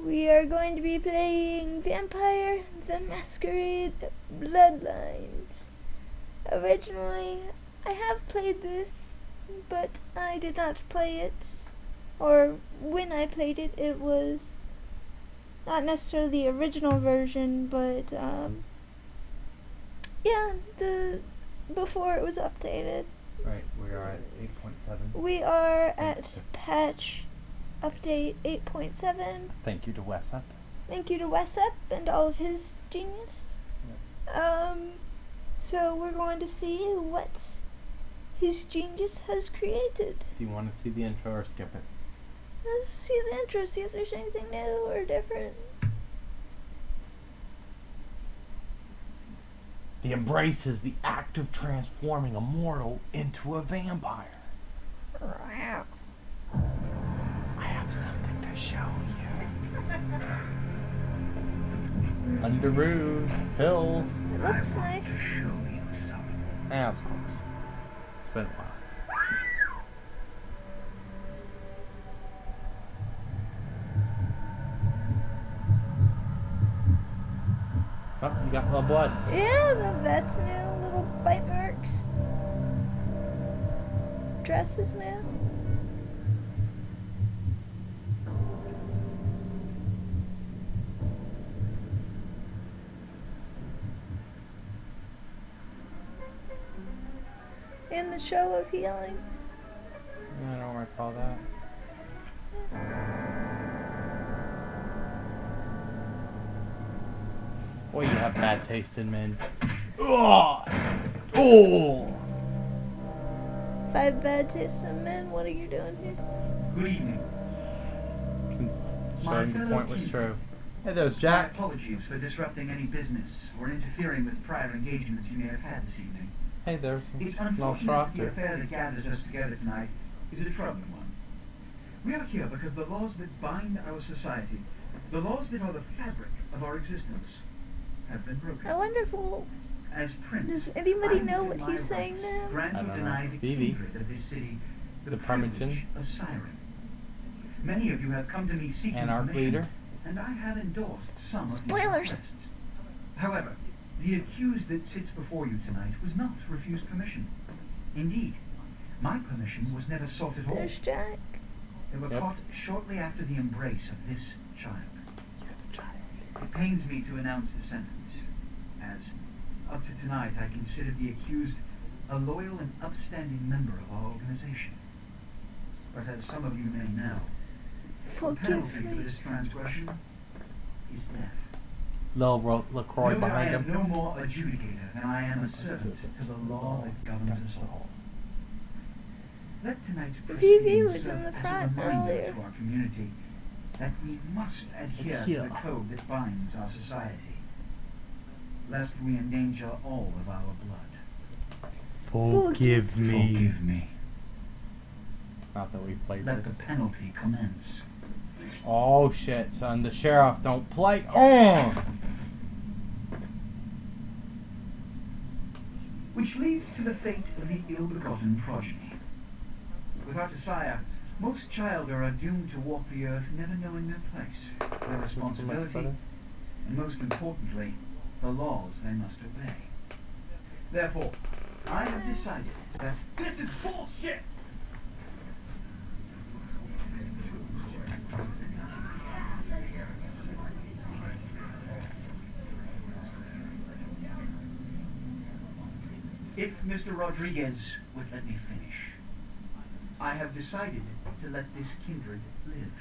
We are going to be playing Vampire the Masquerade Bloodlines. Originally, I have played this, but I did not play it. Or when I played it, it was not necessarily the original version, but yeah, before it was updated. Right, we are at 8.7. We are at patch update 8.7. Thank you to Wessup. Thank you to Wessup and all of his genius. Yep. So we're going to see what his genius has created. Do you want to see the intro or skip it? Let's see the intro, see if there's anything new or different. The embrace is the act of transforming a mortal into a vampire. Wow. I have something to show you. Underoos, pills. It looks nice. Yeah, it's close. It's been a while. Oh, you got little bloods. Yeah, that's new. Little bite marks. Dress is new. In the show of healing. I don't recall that. Boy, you have bad taste in men. Oh! 5 bad tastes in men. What are you doing here? Good evening. Showing the point was true. Hey, there's My Jack. apologies for disrupting any business or interfering with prior engagements you may have had this evening. Hey, there's It's no unfortunate the Schrochter. affair that gathers us together tonight is a troubling one. We are here because the laws that bind our society, the laws that are the fabric of our existence, have been broken. I wonder if we'll... As Prince, Does anybody I know within what my he's saying rights now? grant I or don't deny know. the Vivi. kindred of this city the The privilege Parmentian. of siren. Many of you have come to me seeking Anarch permission, leader. and I have endorsed some of these Spoilers. requests. However, the accused that sits before you tonight was not refused permission. Indeed, my permission was never sought at all. There's Jack. They were Yep. caught shortly after the embrace of this child. It pains me to announce the sentence, as up to tonight I considered the accused a loyal and upstanding member of our organization. But as some of you may know, the Forgive penalty for me. this transgression is death. Little LaCroix Know that I behind am him. no more adjudicator than I am a servant to the law that governs us all. Let tonight's Vivi proceedings was serve in the as a front reminder earlier. to our community that we must adhere to the code that binds our society, lest we endanger all of our blood. Forgive Forgive me. Not that we played Let this. the penalty commence. Oh shit, son. The sheriff don't play. Oh! Which leads to the fate of the ill-begotten progeny. Without a sire, most children are doomed to walk the earth never knowing their place, their responsibility, and most importantly, the laws they must obey. Therefore, I have decided that this is bullshit! If Mr. Rodriguez would let me finish, I have decided to let this kindred live.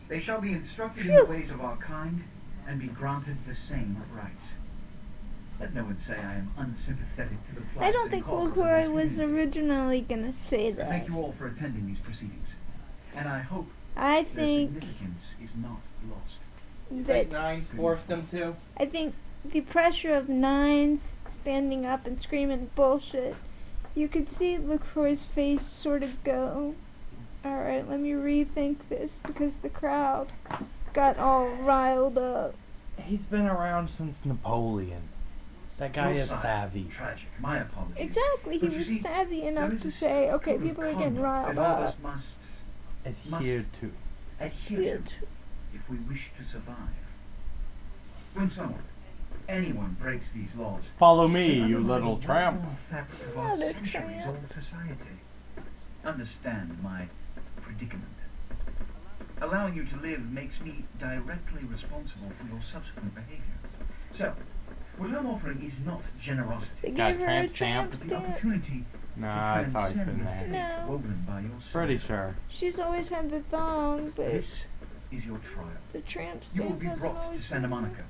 They shall be instructed in the ways of our kind and be granted the same rights. Let no one say I am unsympathetic to the plight I don't and think causes of LaCroix this was community. originally gonna say that. Thank you all for attending these proceedings, and I hope I their think significance is not lost. that Nines forced him to? I think the pressure of Nines standing up and screaming bullshit, you could see LaCroix's face sort of go, alright, let me rethink this, because the crowd got all riled up. He's been around since Napoleon. That guy No is sign. savvy. Tragic. My apologies. Exactly, he But you was see, savvy there enough is to a say, okay, code of people are getting conduct riled that all of up. us must Adhere to. adhere Yeah, to. if we wish to survive. When someone, anyone, breaks these laws, Follow me, they you undermine little the tramp. overall fabric of our Not a centuries-old tramp. society. Understand my predicament. Allowing you to live makes me directly responsible for your subsequent behaviors. So, what I'm offering is not generosity, They Got gave her a tramp stamp? tramp but the stamp. opportunity Nah, to I thought you transcend couldn't the have. fate No. woven by your soul. Pretty sure. She's always had the thong, but This is your trial. the tramp You will stamp be hasn't brought to always Santa been Monica.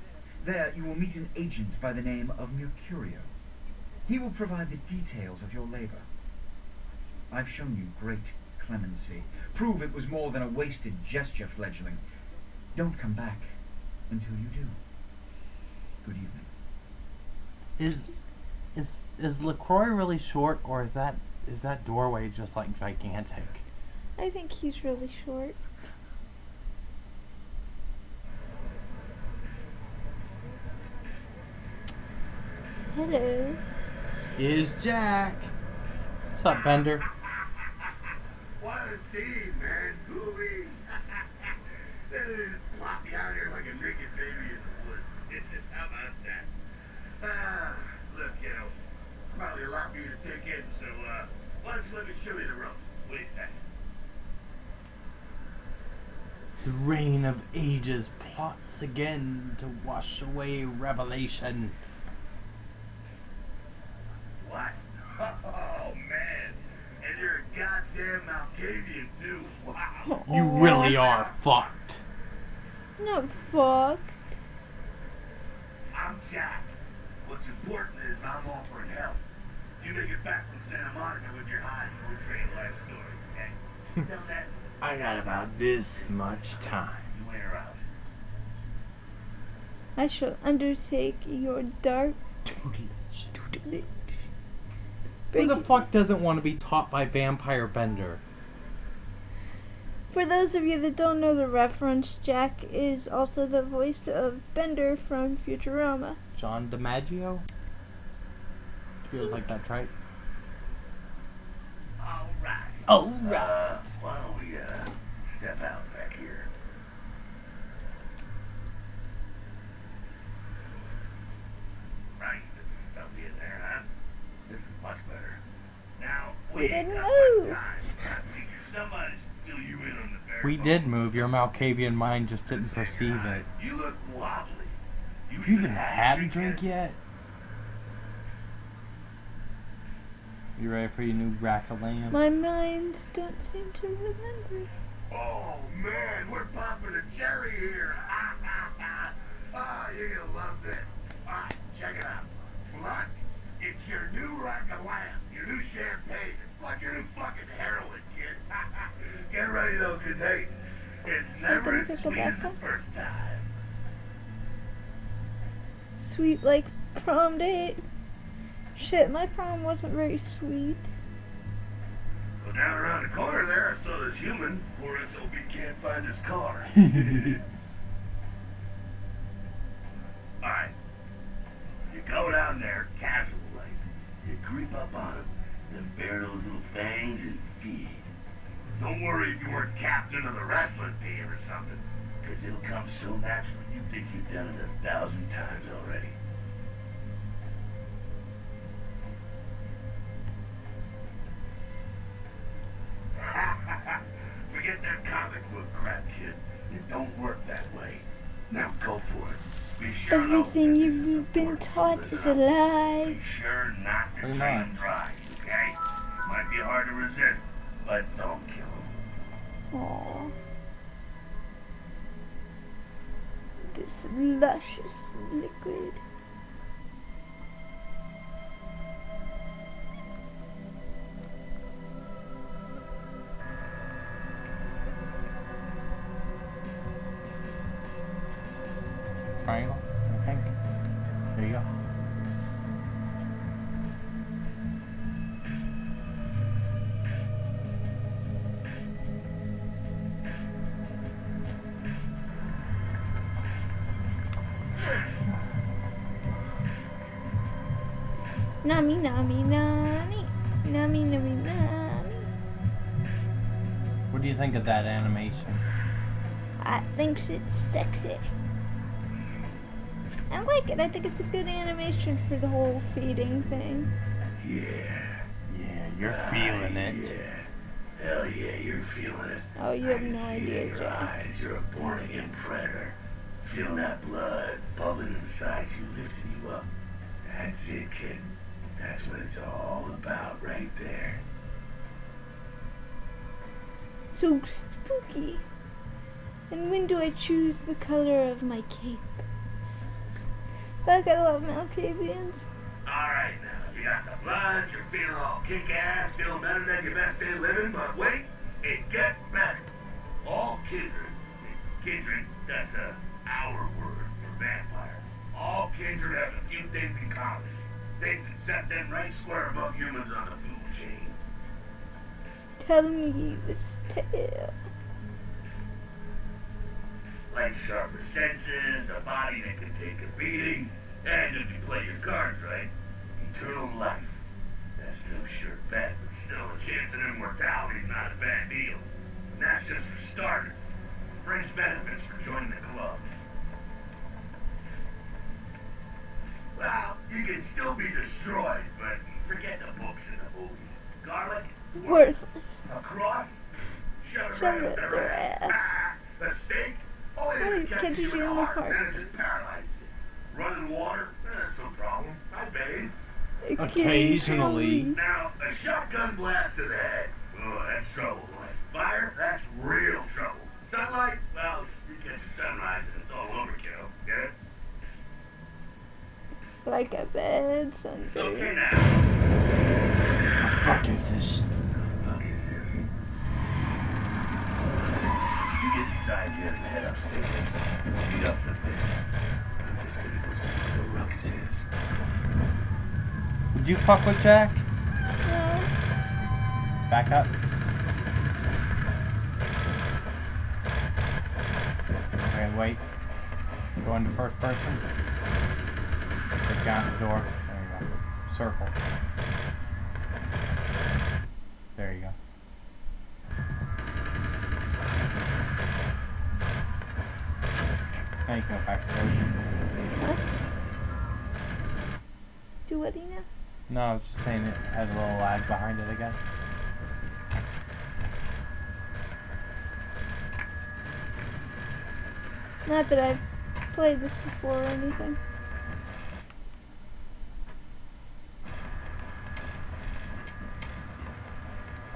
There you will meet an agent by the name of Mercurio. He will provide the details of your labor. I've shown you great clemency. Prove it was more than a wasted gesture, fledgling. Don't come back until you do. Good evening. Is LaCroix really short, or is that doorway just like gigantic? I think he's really short. Hello. Is Jack? What's up, Bender? What a scene, man. Gooey. They just plop you out here like a naked baby in the woods. How about that? Look, it's probably a lot for you to take in, so, why don't you let me show you the ropes? What do you say? The reign of ages plots again to wash away revelation. What? Oh, man. And you're a goddamn Malkavian, too. Wow. You really are fucked. Not fucked. I'm Jack. What's important is I'm offering help. You make it back from Santa Monica with your high portrayed life story, okay? You know that? I got about this much time. You ain't around. I shall undertake your dark tutelage. Who the fuck doesn't want to be taught by Vampire Bender? For those of you that don't know the reference, Jack is also the voice of Bender from Futurama. John DiMaggio? Feels like that's right. Alright. Alright. Why don't we, step out back here? Nice to stuff you in there, huh? This is much better. Now, we ain't didn't got move. much time. I think somebody's fill you in on the bare We did bones. move. Your Malkavian mind just didn't perceive it. You look wobbly. Have you even had a drink yet? You ready for your new rack of lamb? My minds don't seem to remember. Oh man, we're popping a cherry here. You're gonna love this. Alright, check it out. Blood, it's your new rack of lamb, your new champagne, like your new fucking heroin, kid. Get ready though, cause hey, it's never as Something sweet as the tobacco? first time. Sweet like prom date. Shit, my prom wasn't very sweet. Well, down around the corner there, I saw this human, or let's hope he can't find his car. Alright. You go down there, casual like. You creep up on him, then bare those little fangs and feed. Don't worry if you weren't captain of the wrestling team or something, because it'll come so natural you think you've done it 1,000 times already. Forget that comic book crap, kid. It don't work that way. Now go for it. Be sure though, Everything that this is you've been important, so taught listen is up. a lie. Be sure not to Pretty train much. him dry, okay? Might be hard to resist, but don't kill him. Aww. This luscious liquid. Triangle, I think. There you go. Nami, nami, nani. Nami, nami, nami. What do you think of that animation? robot thinks it's sexy. I like it. I think it's a good animation for the whole feeding thing. Yeah. Yeah, you're feeling it. Yeah. Hell yeah, you're feeling it. Oh, you I have can no see idea, in your Jack. eyes, you're a born-again predator. Feeling that blood bubbling inside you, lifting you up. That's it, kid. That's what it's all about right there. So spooky. And when do I choose the color of my cape? I got a lot of Malkavians. Alright now, you got the blood, you're feeling all kick-ass, feeling better than your best day living, but wait, it gets better. All kindred, that's our word for vampire. All kindred have a few things in common. Things that set them right square above humans on the food chain. Tell me this tale. Like sharper senses, a body that can take a beating, and if you play your cards right, eternal life. That's no sure bet, but still a chance at immortality is not a bad deal. And that's just for starters. Fringe benefits for joining the club. Well, you can still be destroyed, but forget the books and the movies. Garlic? Worthless. A cross? Shove it Shove right it up their their ass. ass. A steak? Oh, Well, it it catches catches you in the heart, heart. then it just paralyzes you. Running water? That's no problem. I bathe. Occasionally. Now, a shotgun blast to the head. Oh, that's trouble. Like fire? That's real trouble. Sunlight? Well, you catch the sunrise and it's all overkill. Get it? Like a bad sunburn. Okay, now. The fuck is this? The fuck is this? You get inside here and head upstairs. Meet up with me. I'm just gonna go see what the ruckus is. Would you fuck with Jack? No. Back up. Okay, wait. Go into first person. Get down the door. There you go. Circle. There you go. Now you can go back to the What? Do what do you know? No, I was just saying it had a little lag behind it, I guess. Not that I've played this before or anything.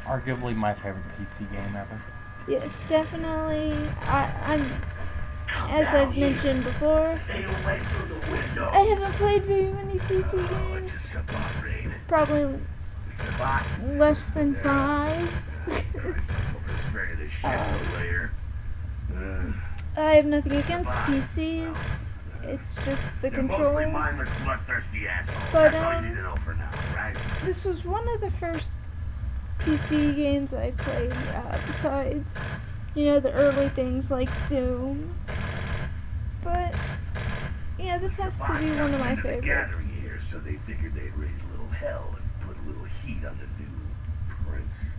Arguably my favorite PC game ever. Yes, definitely. I'm, Come as down I've here. mentioned before, Stay away from the window. I haven't played very many PC Oh, games. it's a Sabat raid. Probably Sabat. less than 5. Christ, let's hope they spare you this shit no later. I have nothing against PCs. It's just the They're mostly controls. mindless, bloodthirsty assholes. But, That's all you need to know for now, right? This was one of the first PC games I played, besides, you know, the early things like Doom. But, yeah, this has to be one of my favorites. Gathering here, so they figured they'd raise a little hell and put a little heat on the new prince.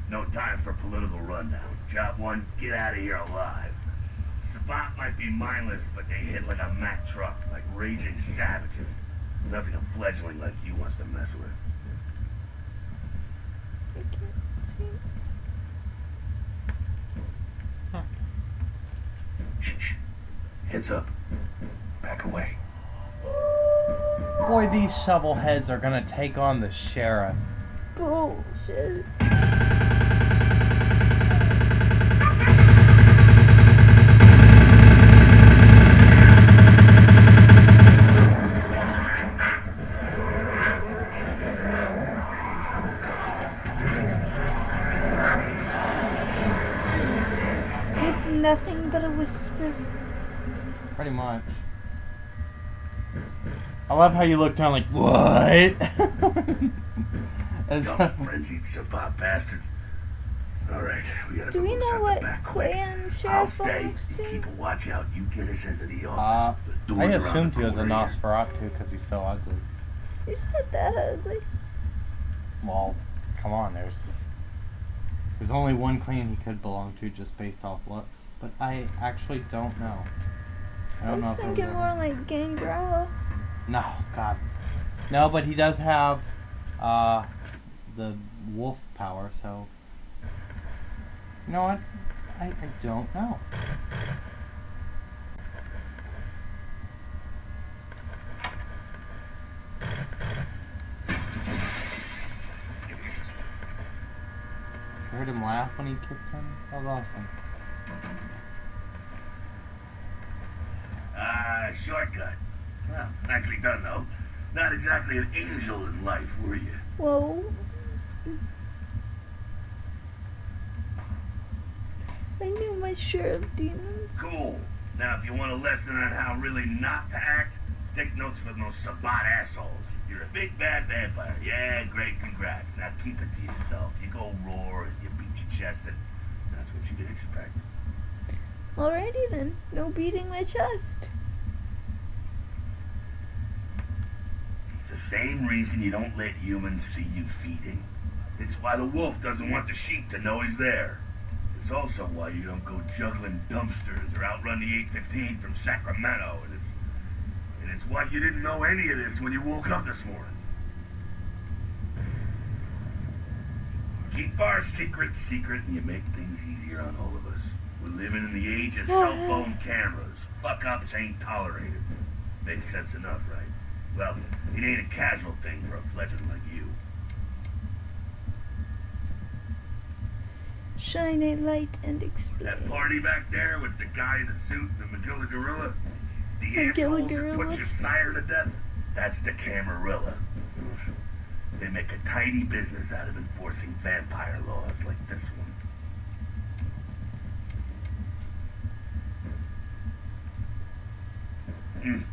No time for political rundown. Job one, get out of here alive. Sabat might be mindless, but they hit like a Mack truck, like raging savages. Nothing a fledgling like you wants to mess with. I can't see. Shh, shh. Heads up. Back away. Boy, these shovel heads are gonna take on the sheriff. Bullshit. With nothing but a whisper. Pretty much. I love how you look down like, what? As Dumb frenzied Sabat bastards. Alright, we gotta Do we move know out what the back quick. clan I'll Sheriff stay. belongs You to? keep a watch out. You get us into the office. The I doors around assumed the he was a corner here. Nosferatu because he's so ugly. He's not that ugly. Well, come on, there's There's only one clan he could belong to just based off looks, but I actually don't know. I I don't know was if thinking there's more ever... like Gangrel. No, God. No, but he does have the wolf power, so... You know what? I don't know. I heard him laugh when he kicked him. That was awesome. Shortcut. Well, nicely done, though. Not exactly an angel in life, were you? Whoa. I knew my share of demons. Cool. Now, if you want a lesson on how really not to act, take notes from those Sabat assholes. You're a big bad vampire. Yeah, great, congrats. Now keep it to yourself. You go roar and you beat your chest, and that's what you can expect. Alrighty then. No beating my chest. It's the same reason you don't let humans see you feeding. It's why the wolf doesn't want the sheep to know he's there. It's also why you don't go juggling dumpsters or outrun the 815 from Sacramento. And it's why you didn't know any of this when you woke up this morning. Keep our secret secret and you make things easier on all of us. We're living in the age of cell phone cameras. Fuck-ups ain't tolerated. Makes sense enough, right? Well, it ain't a casual thing for a fledgling like you. Shine a light and explain. That party back there with the guy in the suit and the Magilla Gorilla? The Magilla assholes that Gorilla? put your sire to death? That's the Camarilla. They make a tidy business out of enforcing vampire laws like this one.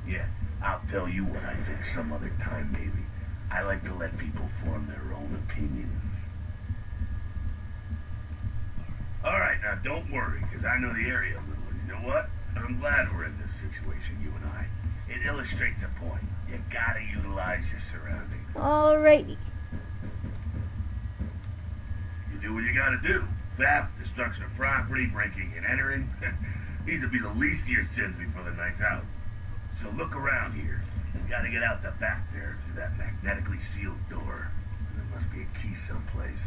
Yeah, I'll tell you what I think some other time, maybe. I like to let people form their own opinions. Alright, now don't worry, because I know the area a little, and you know what? I'm glad we're in this situation, you and I. It illustrates a point. You gotta utilize your surroundings. Alrighty. You do what you gotta do. Theft, destruction of property, breaking and entering. These will be the least of your sins before the night's out. So look around here. You gotta get out the back there through that magnetically sealed door. There must be a key someplace.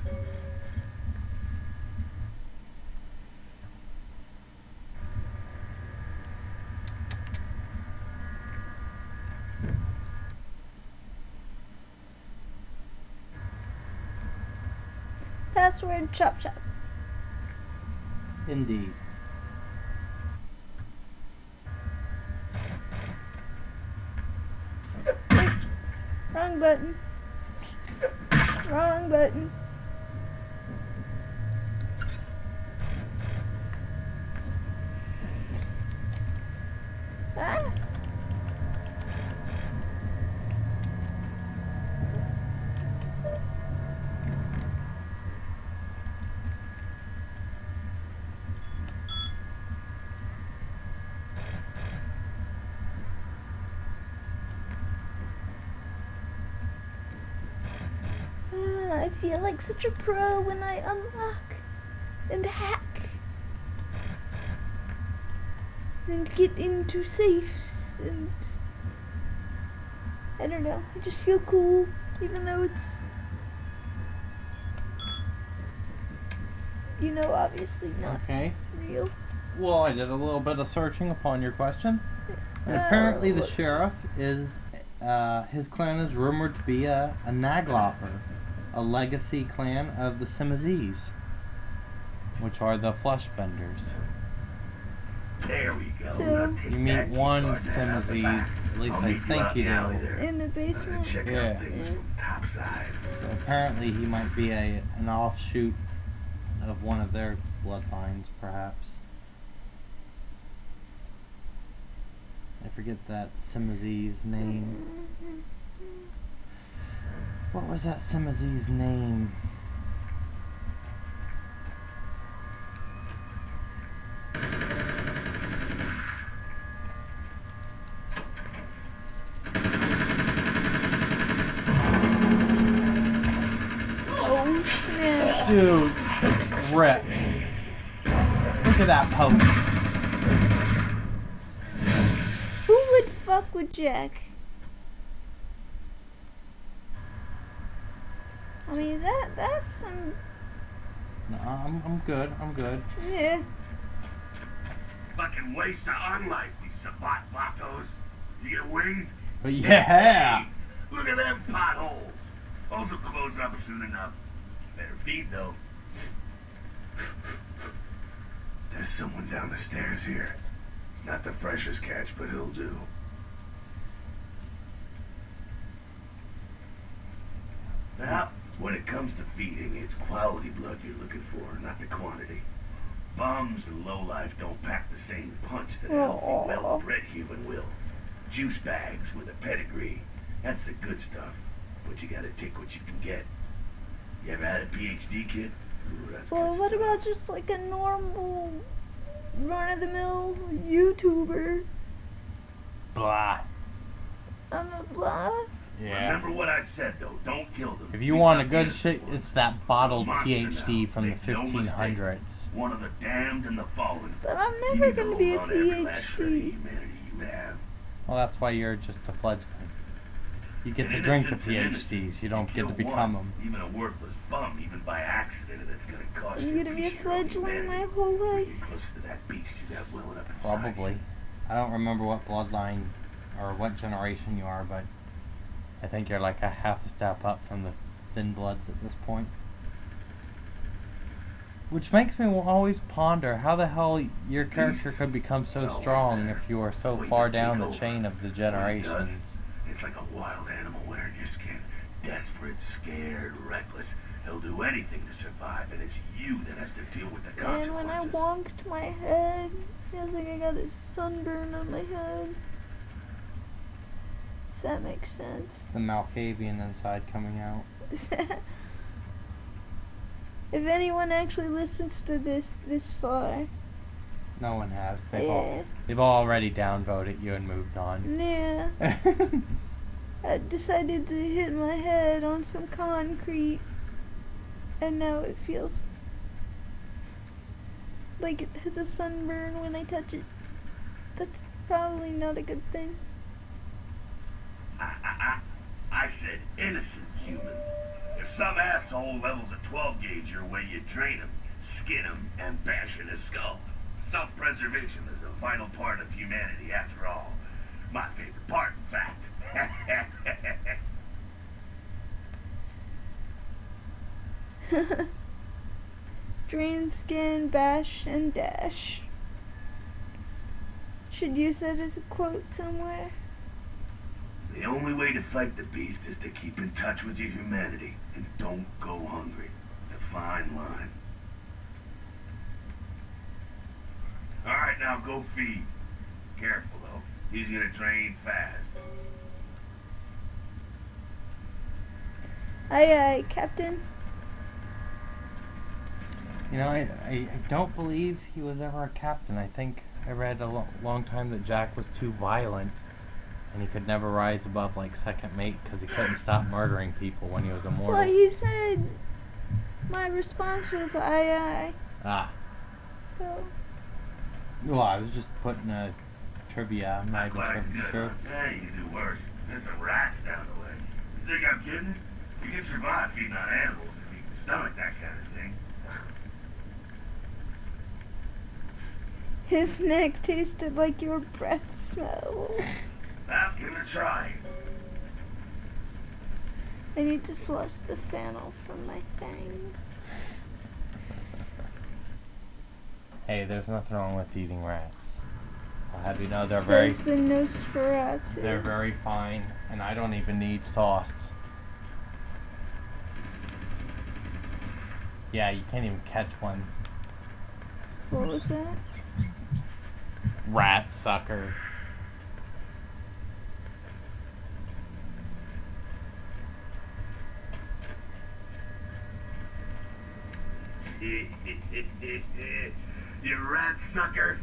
Password chop chop. Indeed. Wrong button. Wrong button. Ah. I feel like such a pro when I unlock and hack and get into safes, and I don't know, I just feel cool even though it's, you know, obviously not real. Well, I did a little bit of searching upon your question. And apparently the sheriff is, his clan is rumored to be a Naglopper, a legacy clan of the Simazes, which are the flesh benders. There we go. So- Now take You meet that one key card down out the Simazes, back. at least I'll I meet think out you in the alley do. there. In the basement. Check Yeah. out things from topside. So apparently he might be an offshoot of one of their bloodlines, perhaps. I forget that Simazee's name. What was that Simazee's name? Oh snap. Dude, ripped. Look at that poke. Who would fuck with Jack? I mean, that's some... No, I'm good. I'm good. Yeah. Fucking waste of unlife, these sabat vatos. You get winged? But yeah. Hey, look at them potholes. Those will close up soon enough. Better feed, though. There's someone down the stairs here. It's not the freshest catch, but he'll do. Now, when it comes to feeding, it's quality blood you're looking for, not the quantity. Bums and lowlife don't pack the same punch that a healthy, well-bred human will. Juice bags with a pedigree. That's the good stuff. But you gotta take what you can get. You ever had a PhD, kid? Ooh, that's Well, good what stuff. about just like a normal, run-of-the-mill YouTuber? Blah. I'm a blah. Yeah. Remember what I said, though. Don't kill them. If you He's want not a good the shit, innocent one. it's that bottled Monster PhD now. from the Make no mistake. 1500s. One of the damned and the fallen. But I'm You never need gonna to be a hold on to every last shred of PhD. humanity you have. Well, that's why you're just a fledgling. You get to drink the Innocent's an innocent. PhDs. You don't get to kill become one, them. Even a worthless bum, even by accident, and it's gonna cost I'm you gonna be a piece of your own fledgling my humanity. whole Bring life. you closer to that beast you got welling up inside. Probably. I don't remember what bloodline or what generation you are, but I think you're like a half a step up from the thin bloods at this point. Which makes me always ponder how the hell your character could become so strong if you are so far down the chain of the generations. It's like a wild animal wearing your skin. Desperate, scared, reckless. He'll do anything to survive, and it's you that has to deal with the consequences. And when I wonked my head, feels like I got a sunburn on my head. If that makes sense. The Malkavian inside coming out. If anyone actually listens to this far, No one has. yeah. They've already downvoted you and moved on. Yeah. I decided to hit my head on some concrete, and now it feels like it has a sunburn when I touch it. That's probably not a good thing. I said innocent humans. If some asshole levels a 12 gauge your way, you drain him, skin him, and bash in his skull. Self-preservation is a vital part of humanity, after all. My favorite part, in fact. Drain, skin, bash, and dash. Should use that as a quote somewhere. The only way to fight the beast is to keep in touch with your humanity, and don't go hungry. It's a fine line. Alright, now go feed. Careful, though. He's gonna drain fast. Aye, aye, Captain. You know, I don't believe he was ever a captain. I think I read a long time that Jack was too violent and he could never rise above like second mate because he couldn't stop murdering people when he was immortal. Well, he said my response was aye, aye. Ah. So, Well, I was just putting a trivia. I'm not even Well, sure that's if it's good. true. Yeah, you can do worse. There's some rats down the way. You think I'm kidding? You can survive feeding on animals if you can stomach that kind of thing. his neck tasted like your breath smell. Well, give it a try. I need to floss the fennel from my fangs. Hey, there's nothing wrong with eating rats. I'll have you know they're Says the Nosferatu. they're very fine, and I don't even need sauce. Yeah, you can't even catch one. What was that? Rat sucker. You rat sucker.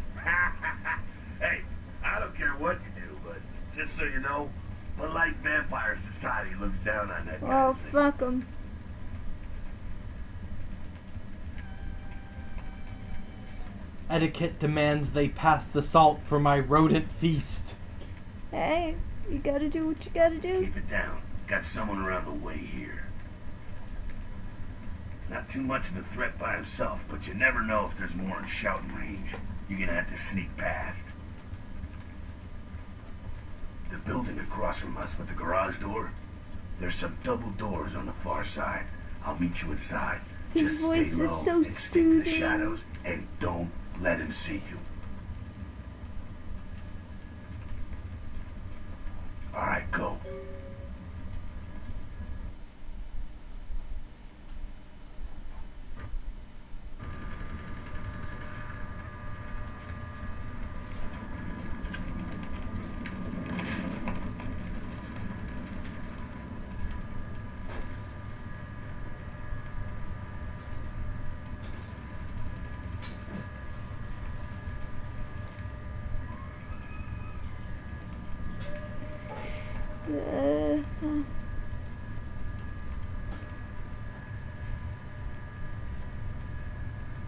Hey, I don't care what you do, but just so you know, polite vampire society looks down on that kind Oh, of thing. fuck 'em. Etiquette demands they pass the salt for my rodent feast. Hey, you gotta do what you gotta do. Keep it down. Got someone around the way here. Not too much of a threat by himself, but you never know if there's more in shouting range. You're gonna have to sneak past. The building across from us with the garage door, there's some double doors on the far side. I'll meet you inside. His Just voice stay is low so and stick to the soothing. shadows, and don't let him see you. Alright, go.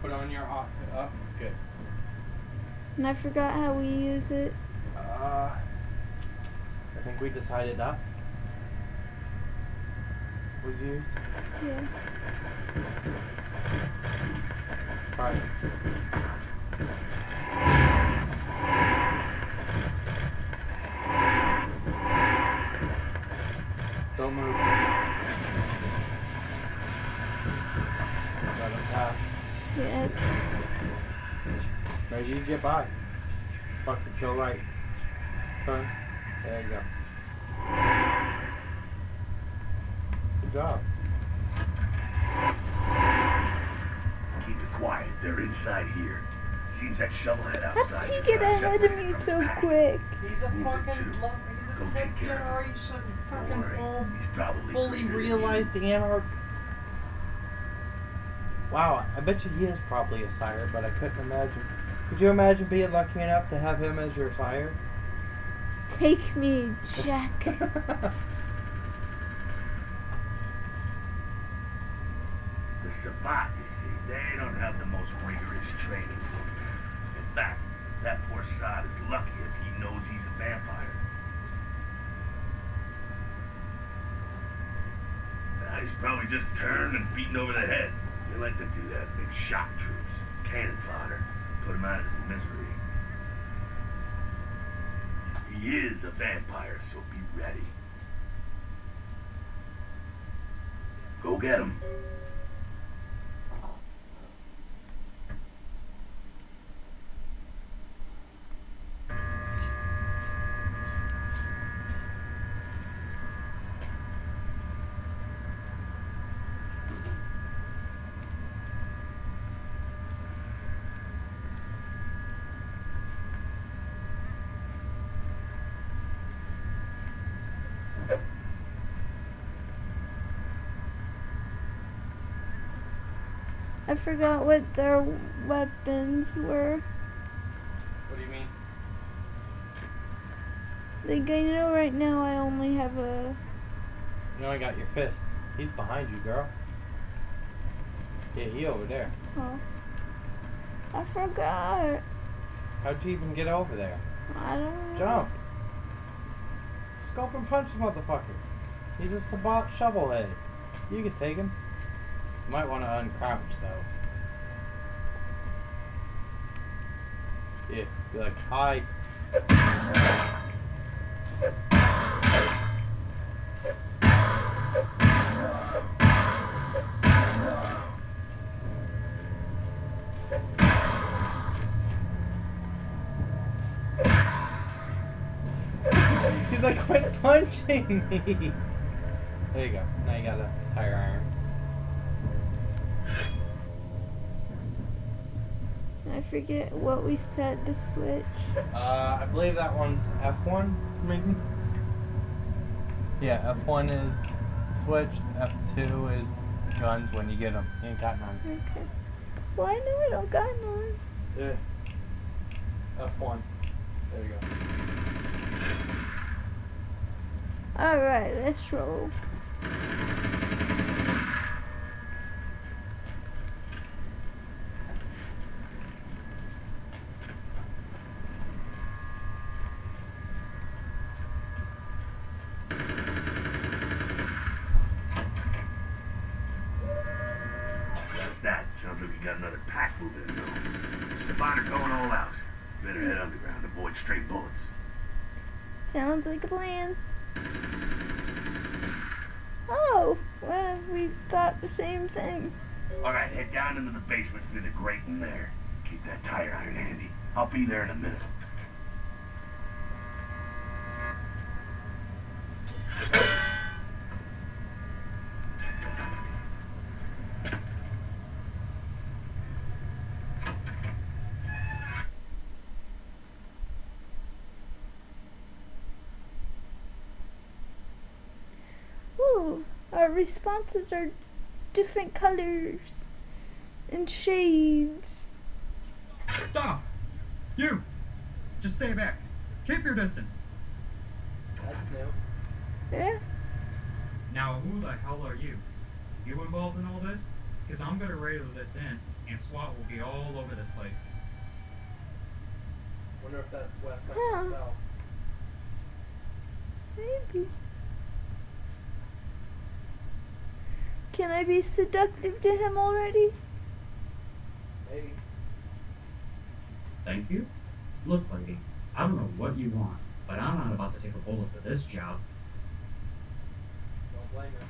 Put on your outfit up. Good. And I forgot how we use it. I think we decided up was used. Yeah. Alright. Don't move. Let him pass. Yes. Maybe you get by. Fuck it, go right. Turn. There you go. Good job. Keep it quiet. They're inside here. Seems that shovelhead How outside does he just get got ahead of separated me from so his pack. quick? He's a Move it fucking too. he's Go a take fifth care of him. generation Don't fucking worry. full, He's probably fully greener than realized anarch. Wow, I bet you he is probably a sire, but I couldn't imagine. Could you imagine being lucky enough to have him as your sire? Take me, Jack. The Sabbat, you see, they don't have the most rigorous training. In fact, that poor sod is lucky if he knows he's a vampire. He's probably just turned and beaten over the head. They like to do that. Big shock troops, cannon fodder, put him out of his misery. He is a vampire, so be ready. Go get him. I forgot what their weapons were. What do you mean? Like, I know right now I only have a... You only got your fist. He's behind you, girl. Yeah, he over there. Oh. I forgot. How'd you even get over there? I don't know. Jump. Scope and punch the motherfucker. He's a Sabbat shovelhead. You can take him. You might want to uncrouch though. Yeah, be like, hi. He's like, quit punching me. There you go. Now you got a tire iron. I forget what we said to switch. I believe that one's F1, maybe? Yeah, F1 is switch, F2 is guns when you get them. You ain't got none. Okay. Well, I know I don't got none. Yeah. F1. There you go. Alright, let's roll. got another pack moving in though. Sabat are going all out. Better head underground, avoid stray bullets. Sounds like a plan. Oh, well, we thought the same thing. Alright, head down into the basement through the grate in there. Keep that tire iron handy. I'll be there in a minute. Ooh, our responses are different colors and shades. Stop! You! Just stay back. Keep your distance. That's new. Yeah? Now, who the hell are you? You involved in all this? Because I'm gonna radio this in, and SWAT will be all over this place. Wonder if that's west side Huh. or south. Maybe. Can I be seductive to him already? Maybe. Thank you? Look, lady, I don't know what you want, but I'm not about to take a bullet for this job. Don't blame her.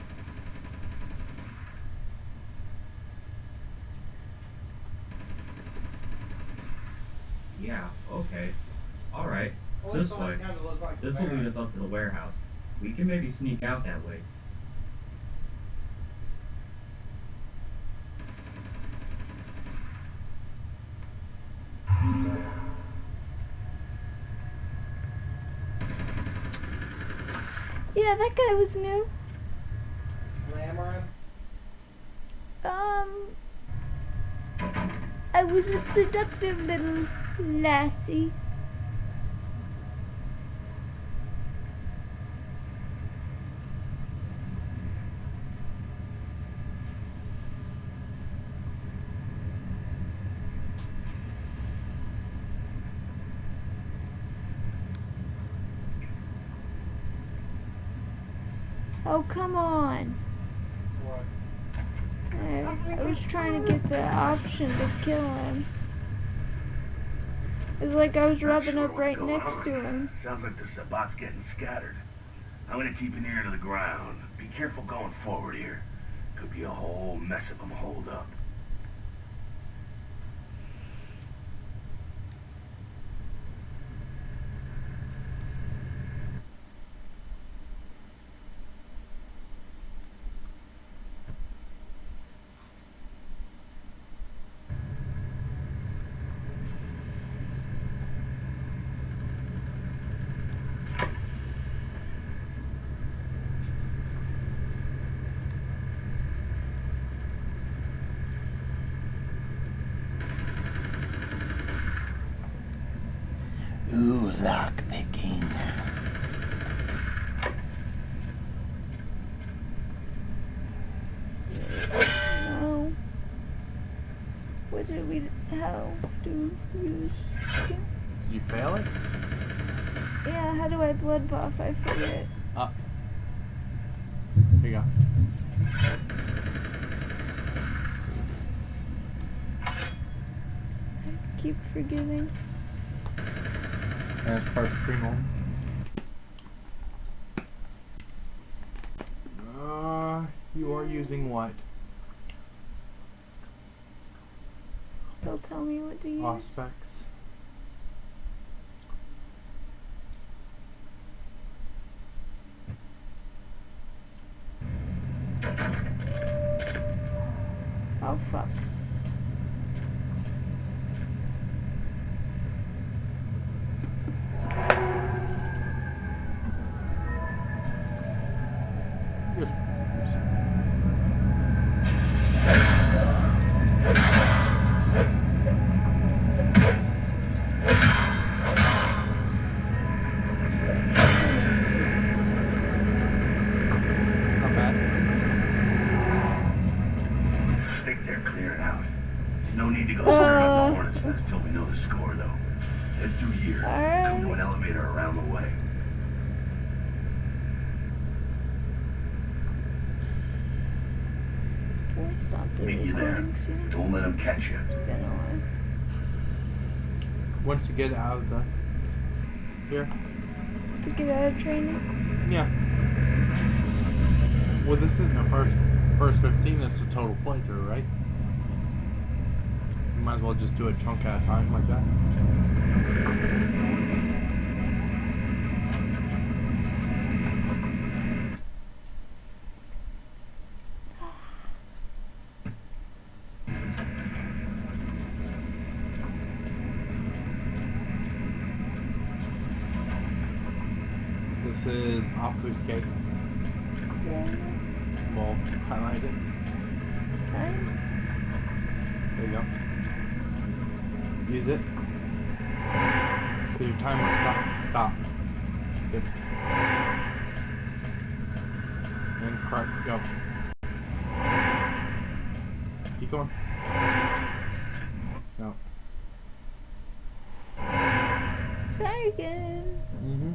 Yeah, okay. Alright, Well, this it's way. kinda look like the This will lead warehouse. us up to the warehouse. We can maybe sneak out that way. Yeah, that guy was new. Glamour. I was a seductive little lassie. Oh, come on. What? I was trying to get the option to kill him. It's like I was Not rubbing sure up what's right going next on. to him. Sounds like the Sabat's getting scattered. I'm gonna keep an ear to the ground. Be careful going forward here. Could be a whole mess of them holed up. Ooh, lock picking. No. What did we? How do you? Did you fail it? Yeah. How do I blood buff? I forget. Here you go. I keep forgetting. And it's first pre-normal. You are using what? They'll tell me what to use. Auspex. Oh fuck. Just not bad. I think they're clearing out. No need to go stir up the hornet's nest till we know the score, though. Head through here. Come to an elevator around the way. Can we stop the Meet you there. recording soon. Don't let them catch you. Gonna want Once you get out of the here, to get out of training. yeah. Well, this isn't the first 15. It's a total playthrough, right? You might as well just do a chunk at a time like that. This is obfuscate. Yeah. We'll highlight it. Time. There you go. Use it. So your timer stop. Good. And correct. Go. Keep going. No. Try again. Mm-hmm.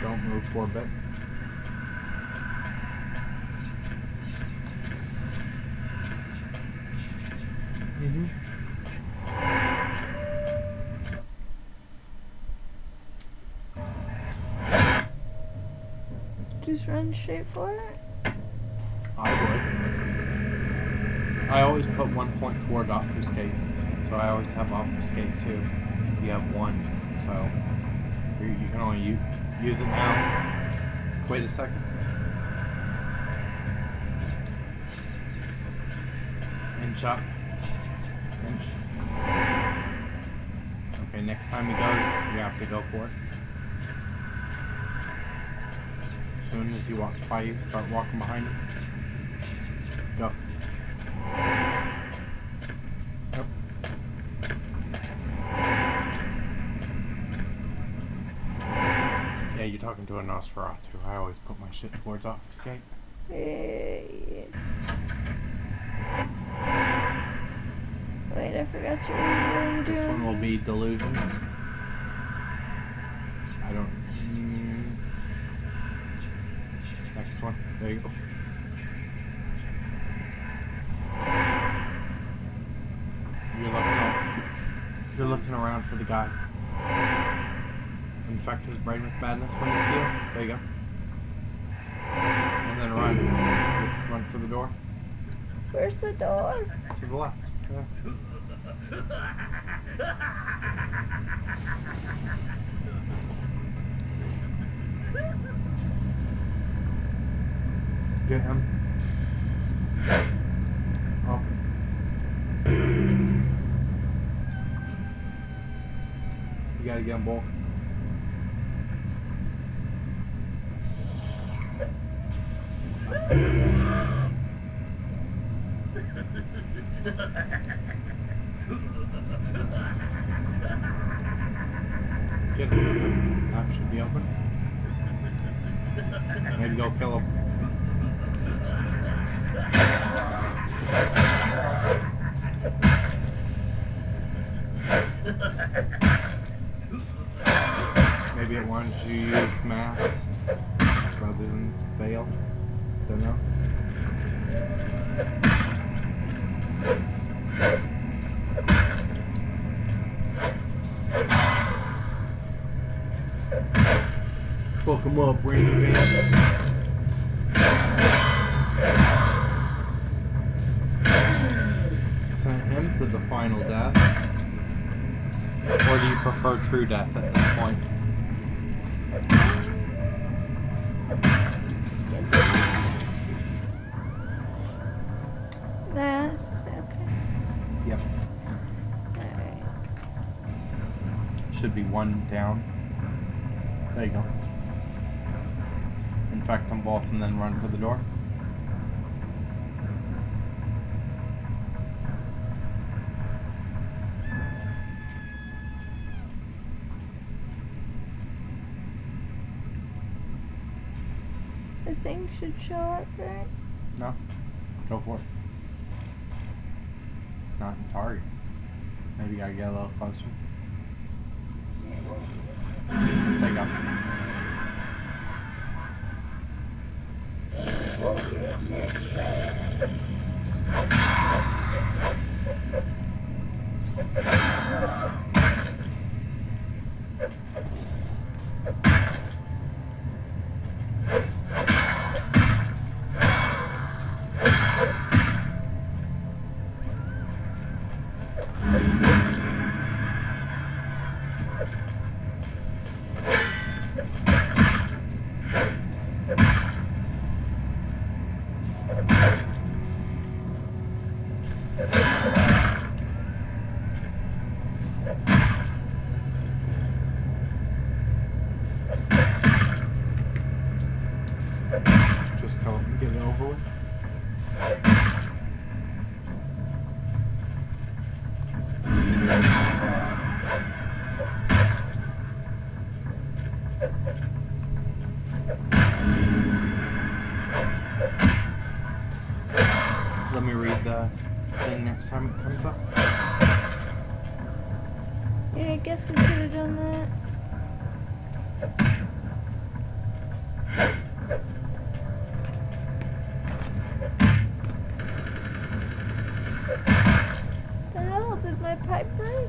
Don't move 4 bits. Mm-hmm. Just run straight for it. I would. I always put 1 point toward obfuscate, so I always have obfuscate too. You have 1, so you can only use it now. Wait a second. Inch up. Inch. Okay, next time he goes, you have to go for it. As soon as he walks by you, start walking behind him. Go. Yep. Yeah, you're talking to a Nosferatu. I always put my shit towards obfuscate. Hey. Wait, I forgot to read what I'm This one will doing. be delusions. I don't. Next one. There you go. You're looking around for the guy. Infect his brain with madness when you see him. There you go. And then run. Run for the door. Where's the door? To the left. Yeah. Get him. Up. You gotta get them both. Get him. That should be open. Maybe go kill him. Maybe it wanted you to use mass rather than fail. Don't know. Fuck him up, bring him in. Sent him to the final death. Or do you prefer true death at this point? Mass. Okay. Yep. Alright. Should be 1 down. There you go. Infect them both and then run for the door. the thing should show up, right? No. Go for it. Not in target. Maybe you gotta get a little closer. There you go. Just kill it and get it over with. Let me read the thing next time it comes up. Yeah, I guess we could have done that. The hell did my pipe break?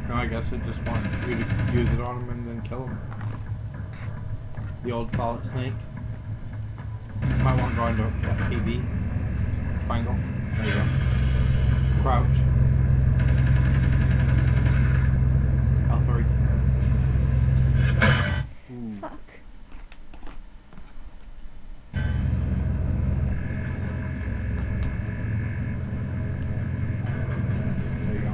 No, I guess it just wanted you to use it on him and then kill him. The old solid snake. Might want to go into that PV. Triangle. There you go. Crouch. L3. Ooh. Fuck. There you go.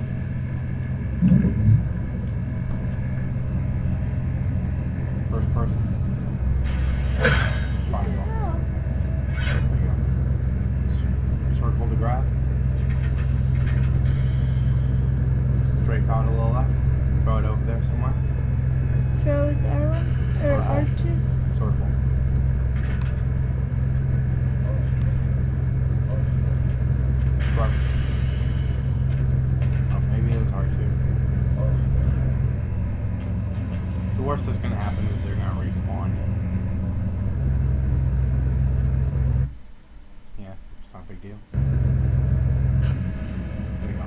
First person. Triangle. Oh. There you go. Circle to grab. Straight out a little left. Throw it over there somewhere. Throw his arrow? Or Circle. R2? Circle. Right. Oh, maybe it was R2. The worst that's gonna happen is they're gonna respawn. Yeah, it's not a big deal. There you go.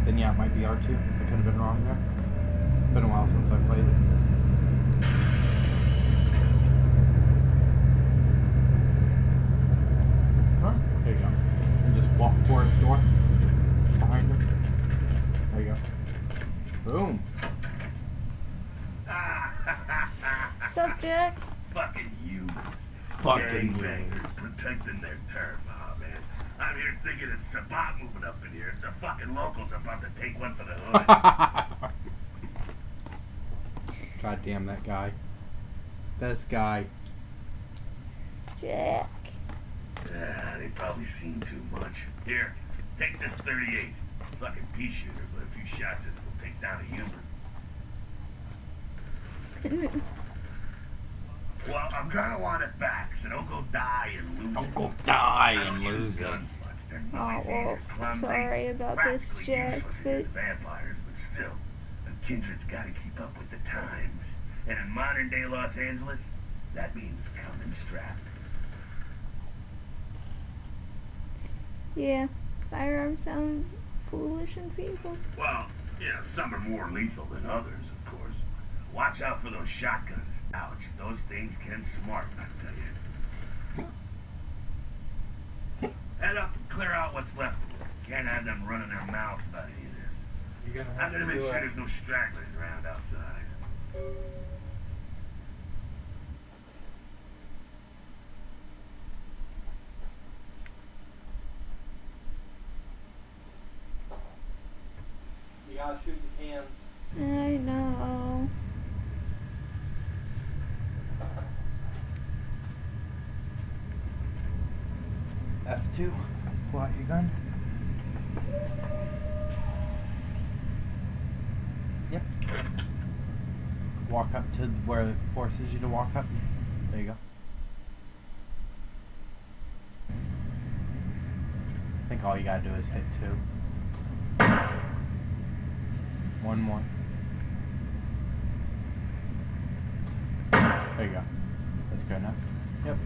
Then yeah, it might be R2. I could have been wrong there. Been a while since I played it. Huh? There you go. And just walk for his door. Behind him. There you go. Boom. Sup, Jack? Fucking humans. Fucking Gangbangers protecting their turf. Oh, man. I'm here thinking it's Sabat moving up in here. It's the fucking locals about to take one for the hood. God damn that guy. This guy. Jack. Yeah, they probably seen too much. Here, take this 38. Fucking pea shooter, but a few shots and we'll take down a human. Well, I'm gonna want it back, so don't go die and lose it. Don't go die I don't and use lose it. guns much. They're Oh, noisy, well, they're clumsy, sorry about this, practically Jack, useless but against vampires, but still, a kindred's gotta keep up with the times. And in modern day Los Angeles, that means coming strapped. yeah, firearms sound foolish and feeble. Well, yeah, some are more lethal than others, of course. Watch out for those shotguns. Ouch, those things can smart, I tell you. Head up and clear out what's left of them. Can't have them running their mouths about any of this. You're gonna I'm gonna make sure there's no stragglers around outside. You gotta shoot the cans. I know. to pull out your gun. Yep. Walk up to where it forces you to walk up. There you go. I think all you gotta do is hit 2. One more. There you go. That's good enough. Yep.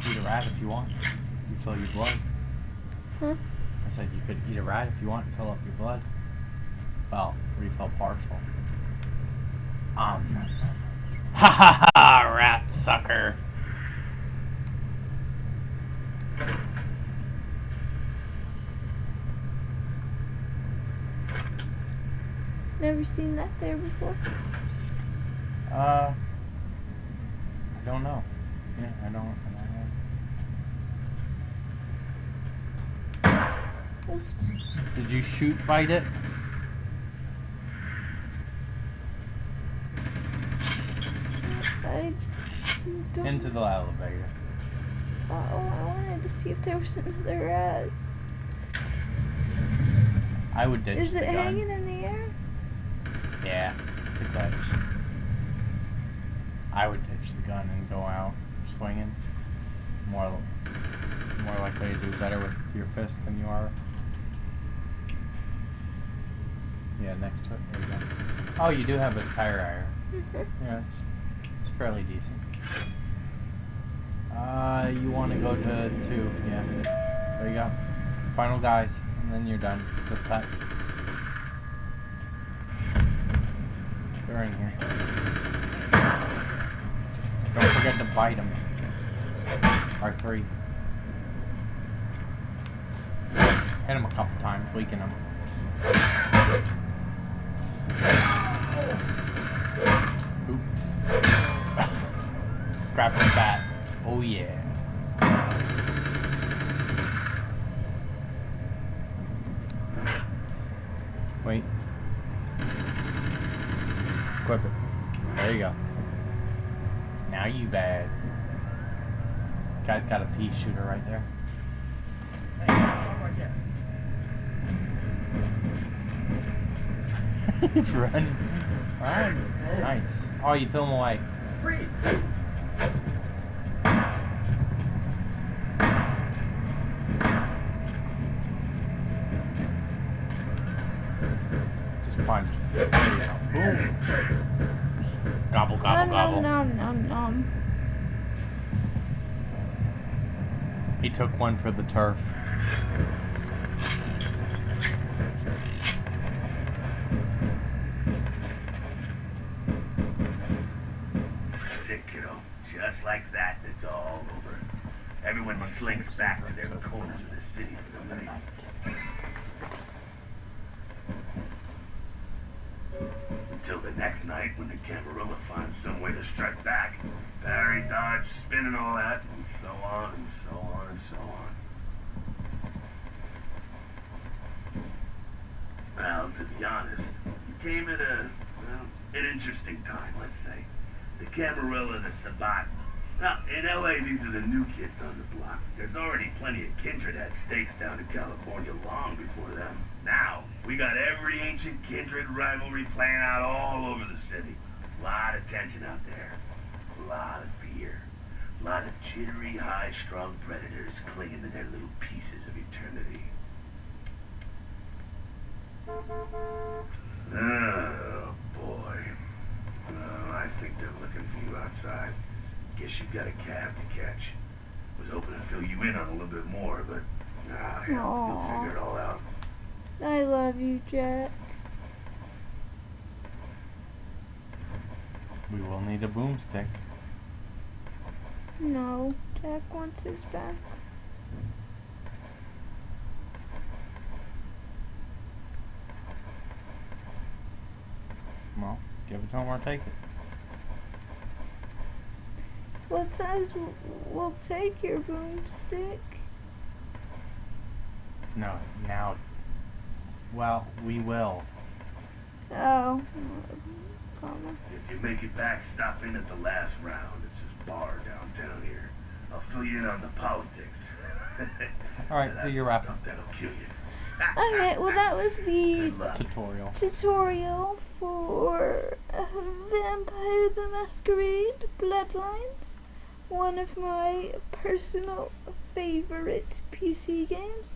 Eat a rat if you want. You fill your blood. Huh? I said you could eat a rat if you want and fill up your blood. Well, refill partial. Ha ha ha! Rat sucker! Never seen that there before. I don't know. Yeah, I don't know. Did you shoot bite it? I don't. Into the elevator. Oh, I wanted to see if there was another rat. I would ditch Is the it gun. hanging in the air? Yeah, it's a glitch. I would ditch the gun and go out swinging. More likely to do better with your fist than you are. Yeah, next to it. There you go. Oh, you do have a tire iron. Yeah, it's fairly decent. You want to go to 2. Yeah. There you go. Final guys, and then you're done. Flip that. They're in here. Don't forget to bite them. R3. Hit them a couple times, weaken them. Oop. Grab the bat. Oh yeah. Wait. Equip it. There you go. Now you bad. Guy's got a pea shooter right there. He's running. Run. Nice. Oh, you threw him away. Freeze! Just punch. There you go. Boom. Gobble, gobble, gobble. Nom, nom, nom. He took one for the turf. That's it, kiddo. Just like that, it's all over. Everyone slinks back to their corners of the city for the night. Until the next night when the Camarilla finds some way to strike back. Parry, dodge, spin and all that, and so on and so on and so on. Well, to be honest, you came at an interesting time, let's say. The Camarilla, the Sabat. Now, in LA, these are the new kids on the block. There's already plenty of kindred had stakes down in California long before them. Now, we got every ancient kindred rivalry playing out all over the city. A lot of tension out there. A lot of fear. A lot of jittery, high-strung predators clinging to their little pieces of eternity. Oh, boy. Oh, I think they're looking for you outside. Guess you've got a cab to catch. Was hoping to fill you in on a little bit more, but hell, you'll figure it all out. I love you, Jack. We will need a boomstick. No, Jack wants his back. Well, give it to him or take it. Well, it says we'll take your boomstick. No, now. Well, we will. Oh. Comma. If you make it back, stop in at the last round. It's this bar downtown here. I'll fill you in on the politics. Alright, do your rap. Stuff that'll kill you. Alright, well that was the Good luck. Tutorial. for Vampire the Masquerade Bloodlines. One of my personal favorite PC games.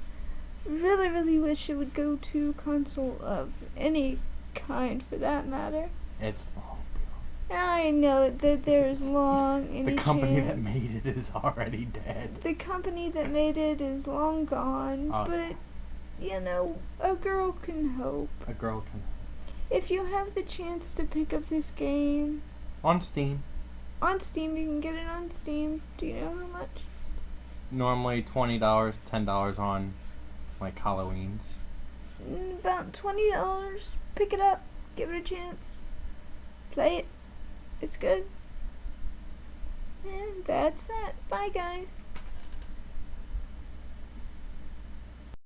Really wish it would go to console of any kind for that matter. It's long. I know that there's long any The company that chance. made it is already dead. The company that made it is long gone, but you know, a girl can hope. A girl can. If you have the chance to pick up this game On Steam. on Steam, you can get it on Steam. Do you know how much? Normally $20, $10 on like Halloween's. About $20. Pick it up. Give it a chance. Play it. It's good. And that's that. Bye, guys.